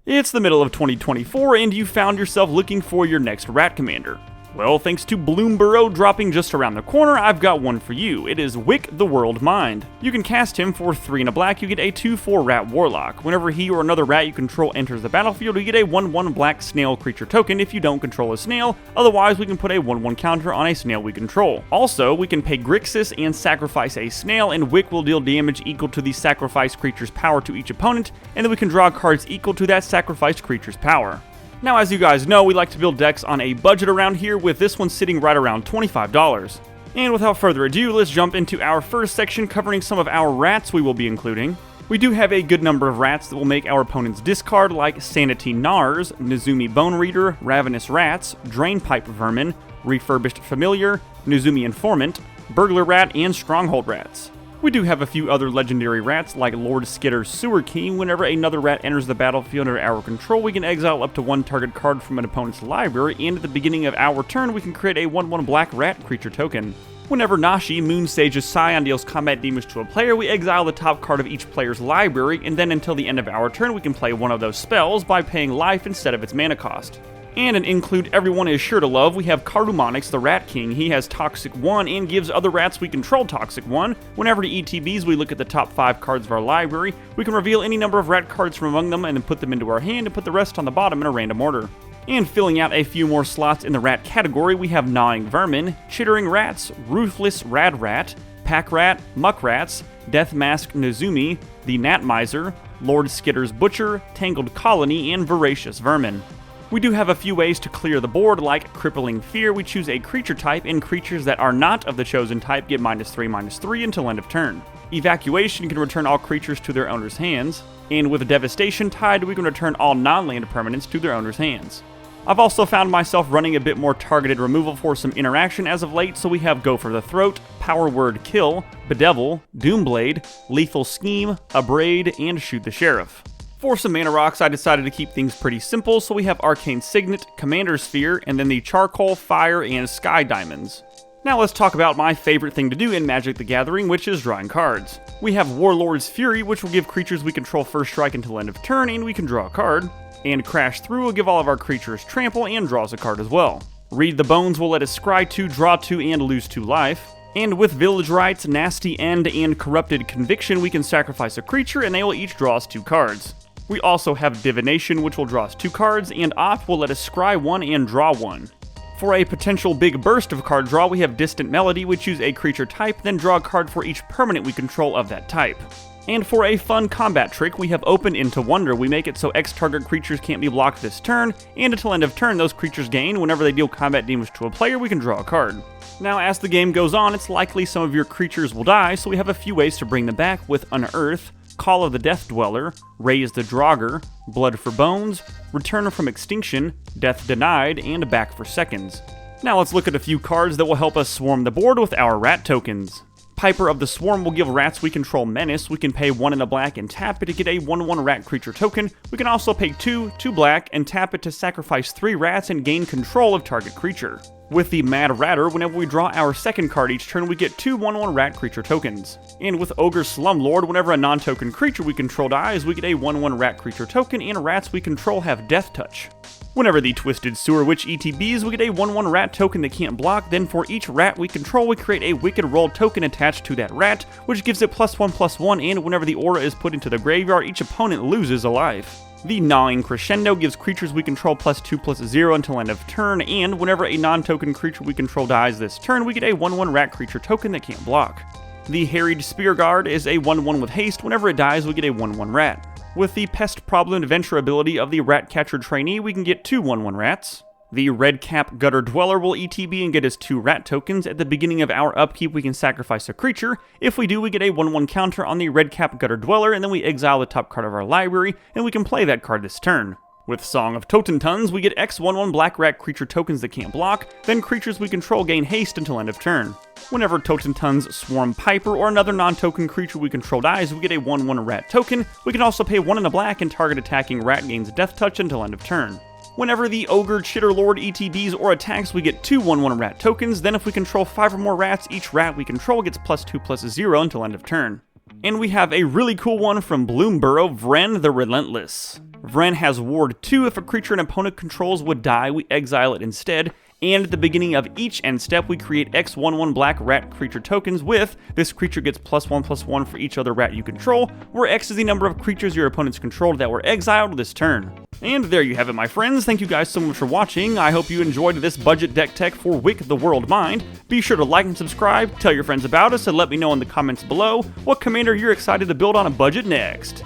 It's the middle of 2024 and you found yourself looking for your next rat commander. Well, thanks to Bloomborough dropping just around the corner, I've got one for you. It is Wick the Whorled Mind. You can cast him for 3 and a black, you get a 2/4 rat warlock. Whenever he or another rat you control enters the battlefield, you get a 1/1 black snail creature token if you don't control a snail, otherwise we can put a 1/1 counter on a snail we control. Also, we can pay Grixis and sacrifice a snail, and Wick will deal damage equal to the sacrificed creature's power to each opponent, and then we can draw cards equal to that sacrificed creature's power. Now, as you guys know, we like to build decks on a budget around here, with this one sitting right around $25. And without further ado, let's jump into our first section covering some of our rats we will be including. We do have a good number of rats that will make our opponents discard, like Sanity Gnars, Nezumi Bone Reader, Ravenous Rats, Drainpipe Vermin, Refurbished Familiar, Nezumi Informant, Burglar Rat, and Stronghold Rats. We do have a few other legendary rats, like Lord Skitter's Sewer King. Whenever another rat enters the battlefield under our control, we can exile up to 1 target card from an opponent's library, and at the beginning of our turn, we can create a 1/1 black rat creature token. Whenever Nashi, Moonsage's Scion, deals combat damage to a player, we exile the top card of each player's library, and then until the end of our turn, we can play one of those spells by paying life instead of its mana cost. And an include everyone is sure to love, we have Cardumonix the Rat King. He has Toxic 1 and gives other rats we control Toxic 1. Whenever the ETBs, we look at the top 5 cards of our library. We can reveal any number of rat cards from among them and then put them into our hand and put the rest on the bottom in a random order. And filling out a few more slots in the rat category, we have Gnawing Vermin, Chittering Rats, Ruthless Rad Rat, Pack Rat, Muck Rats, Death Mask Nezumi, the Gnat Miser, Lord Skitter's Butcher, Tangled Colony, and Voracious Vermin. We do have a few ways to clear the board, like Crippling Fear. We choose a creature type, and creatures that are not of the chosen type get -3/-3 until end of turn. Evacuation can return all creatures to their owner's hands, and with Devastation Tide, we can return all non-land permanents to their owner's hands. I've also found myself running a bit more targeted removal for some interaction as of late, so we have Go for the Throat, Power Word Kill, Bedevil, Doomblade, Lethal Scheme, Abrade, and Shoot the Sheriff. For some mana rocks, I decided to keep things pretty simple, so we have Arcane Signet, Commander Sphere, and then the Charcoal, Fire, and Sky Diamonds. Now let's talk about my favorite thing to do in Magic the Gathering, which is drawing cards. We have Warlord's Fury, which will give creatures we control first strike until end of turn, and we can draw a card. And Crash Through will give all of our creatures trample and draws a card as well. Read the Bones will let us scry 2, draw 2, and lose 2 life. And with Village Rites, Nasty End, and Corrupted Conviction, we can sacrifice a creature, and they will each draw us 2 cards. We also have Divination, which will draw us 2 cards, and Opt will let us scry 1 and draw 1. For a potential big burst of card draw, we have Distant Melody. We choose a creature type, then draw a card for each permanent we control of that type. And for a fun combat trick, we have Open into Wonder. We make it so X target creatures can't be blocked this turn, and until end of turn, those creatures gain. Whenever they deal combat damage to a player, we can draw a card. Now, as the game goes on, it's likely some of your creatures will die, so we have a few ways to bring them back with Unearth, Call of the Death Dweller, Raise the Draugr, Blood for Bones, Return from Extinction, Death Denied, and Back for Seconds. Now let's look at a few cards that will help us swarm the board with our rat tokens. Piper of the Swarm will give rats we control Menace. We can pay 1 and a black and tap it to get a 1/1 rat creature token. We can also pay 2 black, and tap it to sacrifice 3 rats and gain control of target creature. With the Mad Ratter, whenever we draw our second card each turn, we get 2 1/1 rat creature tokens. And with Ogre Slumlord, whenever a non-token creature we control dies, we get a 1/1 rat creature token, and rats we control have Death Touch. Whenever the Twisted Sewer Witch ETBs, we get a 1/1 rat token that can't block. Then for each rat we control, we create a Wicked Roll token attached to that rat, which gives it +1/+1, and whenever the aura is put into the graveyard, each opponent loses a life. The Gnawing Crescendo gives creatures we control +2/+0 until end of turn, and whenever a non-token creature we control dies this turn, we get a 1/1 rat creature token that can't block. The Harried Spearguard is a 1/1 with haste. Whenever it dies, we get a 1/1 rat. With the Pest Problem Adventure ability of the Ratcatcher Trainee, we can get 2 1/1 rats. The Redcap Gutter Dweller will ETB and get us 2 rat tokens. At the beginning of our upkeep, we can sacrifice a creature. If we do, we get a 1/1 counter on the Redcap Gutter Dweller, and then we exile the top card of our library, and we can play that card this turn. With Song of Totentuns, we get X 1/1 black rat creature tokens that can't block, then creatures we control gain haste until end of turn. Whenever Totentuns Swarm Piper or another non-token creature we control dies, we get a 1/1 rat token. We can also pay 1 and a black, and target attacking rat gains Death Touch until end of turn. Whenever the Ogre Chitterlord ETBs or attacks, we get 2 1/1 rat tokens. Then if we control 5 or more rats, each rat we control gets +2/+0 until end of turn. And we have a really cool one from Bloomborough, Vren the Relentless. Vren has Ward 2. If a creature an opponent controls would die, we exile it instead. And at the beginning of each end step, we create X11 black rat creature tokens with this creature gets +1/+1 for each other rat you control, where X is the number of creatures your opponents controlled that were exiled this turn. And there you have it, my friends. Thank you guys so much for watching. I hope you enjoyed this budget deck tech for Wick the World Mind. Be sure to like and subscribe, tell your friends about us, and let me know in the comments below what commander you're excited to build on a budget next.